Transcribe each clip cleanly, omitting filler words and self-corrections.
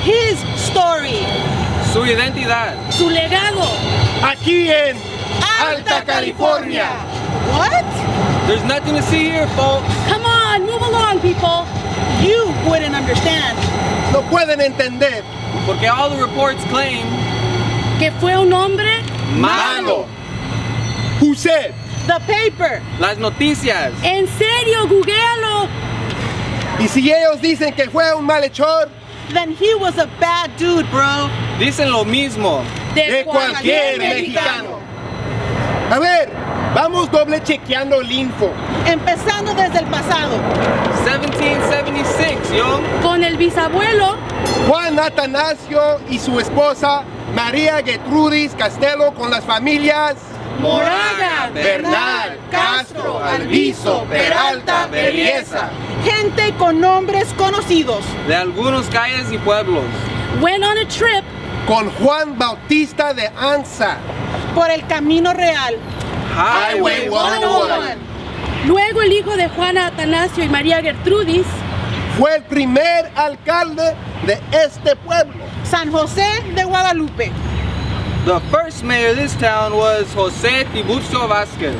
His story. Su identidad. Su legado. Aquí en Alta California. What? There's nothing to see here, folks. Come on, move along, people. You wouldn't understand. No pueden entender. Porque all the reports claim Que fue un hombre malo. Who said? The paper. Las noticias. En serio, googlealo. Y si ellos dicen que fue un malhechor, Then he was a bad dude, bro. Dicen lo mismo. de cualquier mexicano. A ver, vamos doble chequeando el info. Empezando desde el pasado. 1776, yo. Con el bisabuelo Juan Atanasio y su esposa María Gertrudis Castelo con las familias Moraga, Bernal, Castro, Alviso, Peralta, Berrieza. gente con nombres conocidos. De algunos calles y pueblos. Went on a trip con Juan Bautista de Anza. por el camino real. Highway 101. Luego el hijo de Juana Atanasio y María Gertrudis, Fue el primer alcalde de este pueblo. San José de Guadalupe. The first mayor of this town was José Tiburcio Vásquez.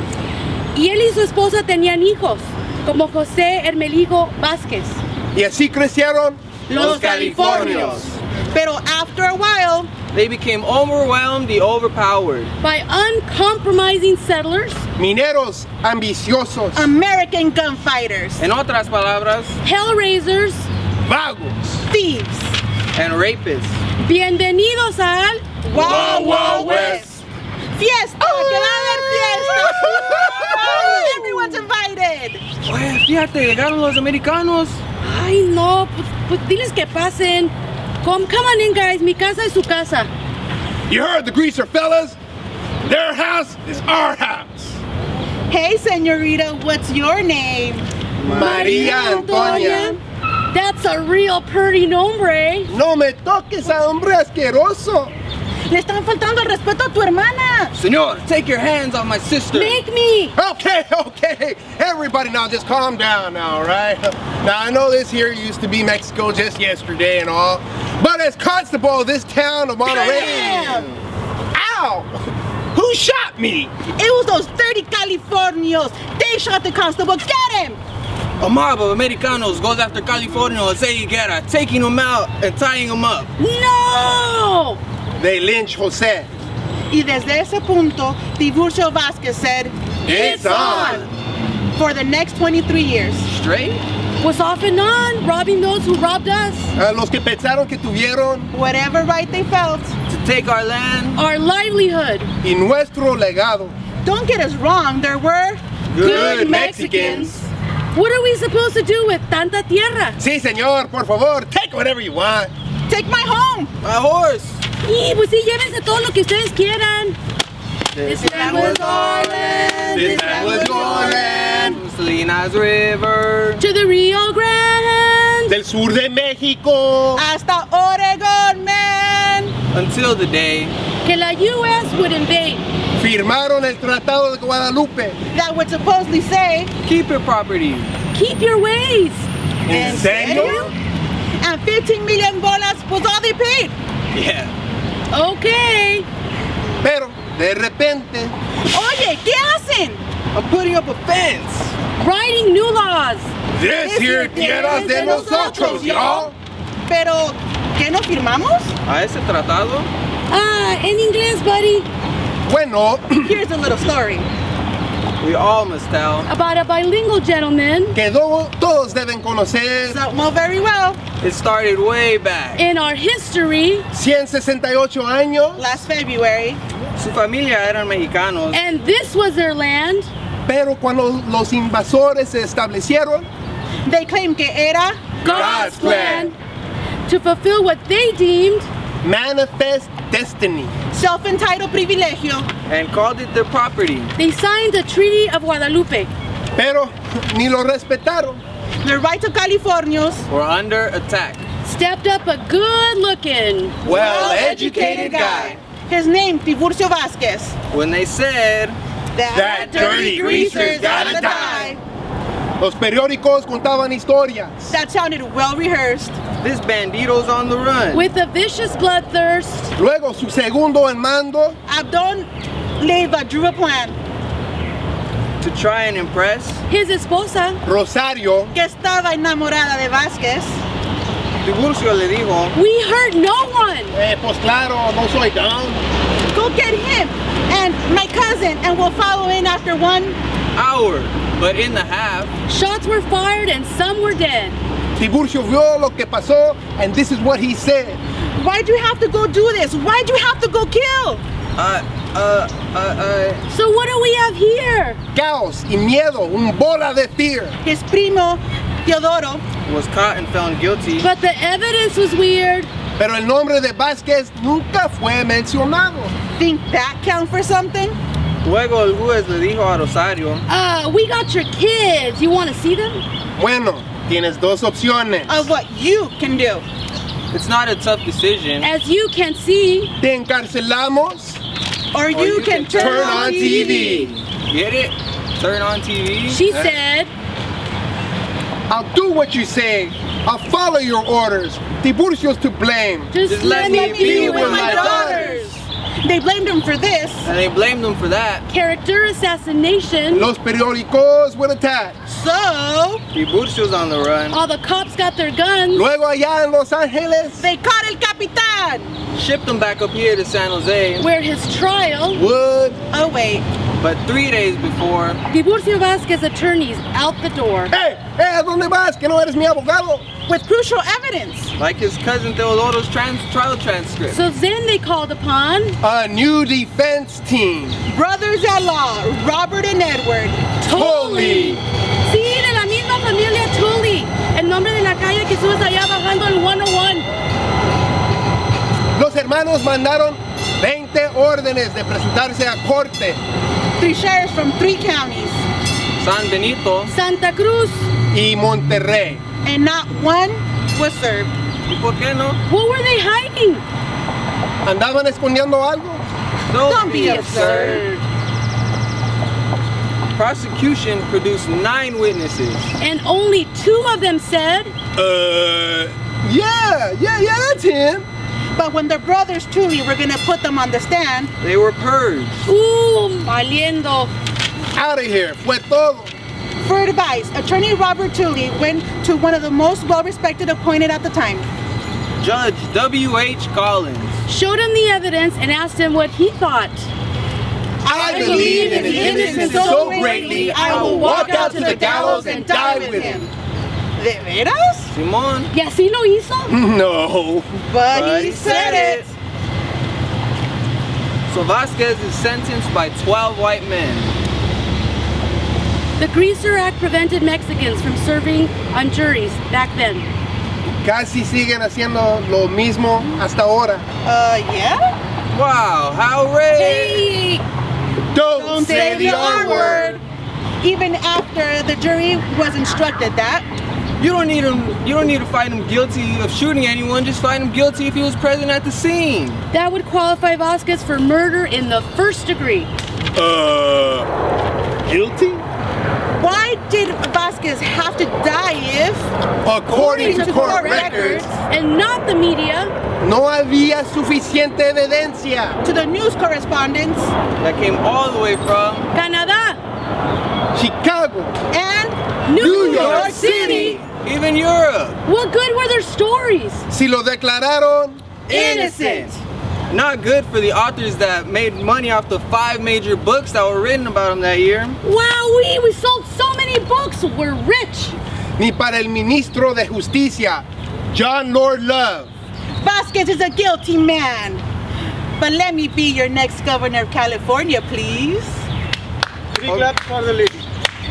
Y él y su esposa tenían hijos, como José Hermelijo Vásquez. Y así crecieron Los californios. Pero after a while, They became overwhelmed and overpowered. by uncompromising settlers, Mineros ambiciosos, American gunfighters, En otras palabras, hellraisers, vagos. thieves. and rapists. Bienvenidos al Wild Wild West. Fiesta, que va a haber fiesta. Everyone's invited. Oye, fíjate, llegaron los americanos. Ay, no, pues diles que pasen. Come on in, guys. Mi casa es su casa. You heard the greaser fellas? Their house is our house. Hey, señorita, what's your name? María Antonia. That's a real pretty nombre. No me toques a hombre asqueroso. Le están faltando el respeto a tu hermana. Senor, take your hands off my sister. Make me. Okay. Everybody now just calm down now, all right? Now, I know this here used to be Mexico just yesterday and all, but as constable of this town of Monterrey... Bam! Ow! Who shot me? It was those 30 Californios. They shot the constable. Get him. A mob of Americanos goes after California and say Guerra, taking him out and tying him up. No. They lynch Jose. Y desde ese punto, Tiburcio Vásquez said, It's on. For the next 23 years. Straight? Was off and on, robbing those who robbed us. A los que pensaron que tuvieron Whatever right they felt. To take our land. Our livelihood. y nuestro legado. Don't get us wrong, there were Good Mexicans. What are we supposed to do with tanta tierra? Sí, señor, por favor, take whatever you want. Take my home. My horse. Y pues sí, llévense todo lo que ustedes quieran. This land was our land. This land was your land. Salinas River. To the Rio Grande. Del sur de México. Hasta Oregon, man. Until the day Que la U.S. would invade. Firmaron el Tratado de Guadalupe. That would supposedly say, keep your property. keep your ways. ¿En serio? And 15 million bolas was all they paid. Yeah. Okay. Pero, de repente, Oye, ¿qué hacen? I'm putting up a fence. Writing new laws. this here tierra es de nosotros, y'all. Pero, ¿qué no firmamos? A ese tratado. Ah, en inglés, buddy. Bueno, Here's a little story We all must tell. about a bilingual gentleman quedó, todos deben conocer that know very well It started way back. in our history, 168 años, last February, Su familia eran mexicanos. and this was their land. pero cuando los invasores se establecieron, They claimed que era God's plan. to fulfill what they deemed manifest destiny. self-entitled privilegio. And called it their property. They signed the Treaty of Guadalupe. Pero ni lo respetaron. The right to Californios Were under attack. stepped up a good-looking, Well-educated guy. His name, Tiburcio Vásquez. When they said, That dirty greaser's gotta die. Los periódicos contaban historias. That sounded well rehearsed. This bandido's on the run. With a vicious bloodthirst, Luego su segundo en mando, Abdon Leiva drew a plan To try and impress, his esposa, Rosario, que estaba enamorada de Vásquez. Tiburcio le dijo, we hurt no one. pues claro, no soy down. Go get him and my cousin, and we'll follow in after 1 hour. But in the half, Shots were fired and some were dead. Tiburcio vio lo que pasó, and this is what he said. Why'd you have to go do this? Why'd you have to go kill? So what do we have here? Caos y miedo, un bola de fear. His primo, Teodoro, was caught and found guilty. But the evidence was weird. Pero el nombre de Vásquez nunca fue mencionado. think that count for something? Luego el juez le dijo a Rosario, We got your kids. You want to see them? Bueno, tienes dos opciones. Of what you can do. it's not a tough decision. As you can see, Te encarcelamos. Or you can Turn on TV. Get it? Turn on TV? she said, I'll do what you say. I'll follow your orders. Tiburcio's to blame. just let me be with my daughters. They blamed him for this. And they blamed him for that. character assassination. Los periódicos were attacked. So, Tiburcio's on the run. All the cops got their guns. Luego allá en Los Ángeles, they caught El Capitan. Shipped him back up here to San Jose. Where his trial, Wood. Oh, wait. But 3 days before, Tiburcio Vásquez attorneys out the door. Hey, ¿a dónde vas? Que no eres mi abogado. With crucial evidence. like his cousin Teodoro's trial transcript. So then they called upon A new defense team. Brothers-in-law, Robert and Edward. Tully. Sí, de la misma familia Tully. El nombre de la calle que subes allá bajando el 101. Los hermanos mandaron 20 órdenes de presentarse a corte 3 sheriffs from 3 counties. San Benito. Santa Cruz. y Monterrey. And not one was served. ¿Y por qué no? What were they hiding? ¿Andaban escondiendo algo? Don't be absurd. Prosecution produced 9 witnesses. And only 2 of them said, Yeah, that's him. But when the brothers Tully were gonna put them on the stand, They were purged. valiendo. Out of here, fue todo. for advice, attorney Robert Tully went to one of the most well-respected appointed at the time. Judge W.H. Collins. Showed him the evidence and asked him what he thought. I believe in his innocence so greatly, I will walk out to the gallows and die with him. ¿De veras? Simón. ¿Y así lo hizo? No. But he said it. So Vasquez is sentenced by 12 white men. The Greaser Act prevented Mexicans from serving on juries back then. Casi siguen haciendo lo mismo hasta ahora. Yeah? Wow, how rare. Hey! Don't say the R word. Even after the jury was instructed that. You don't need to find him guilty of shooting anyone, just find him guilty if he was present at the scene. That would qualify Vasquez for murder in the first degree. Guilty? Why did Vasquez have to die if, According to court records, And not the media. no había suficiente evidencia. to the news correspondents That came all the way from Canadá. Chicago, and New York City. even Europe. What good were their stories? si lo declararon, innocent? Not good for the authors that made money off the 5 major books that were written about him that year. Wow, we sold so many books. We're rich. ni para el ministro de Justicia, John Lord Love. Vasquez is a guilty man. But let me be your next governor of California, please.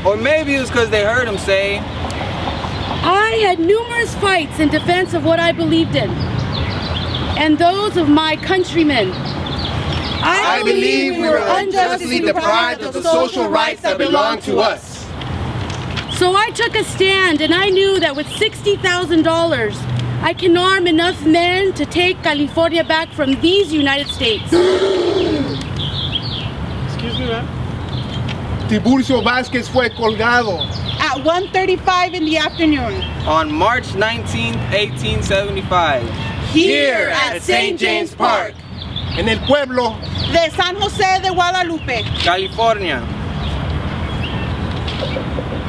Or maybe it was because they heard him say, I had numerous fights in defense of what I believed in, and those of my countrymen. I believe we were unjustly deprived of the social rights that belong to us. So I took a stand, and I knew that with $60,000, I can arm enough men to take California back from these United States. Tiburcio Vásquez fue colgado. at 1:35 in the afternoon. On March 19, 1875. Here at St. James Park. En el pueblo De San José de Guadalupe. California.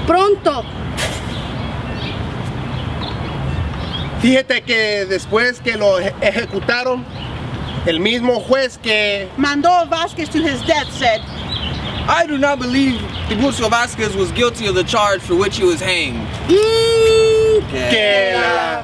Pronto. Fíjate que después que lo ejecutaron, el mismo juez que Mandó Vásquez to his death said, I do not believe Tiburcio Vásquez was guilty of the charge for which he was hanged. que la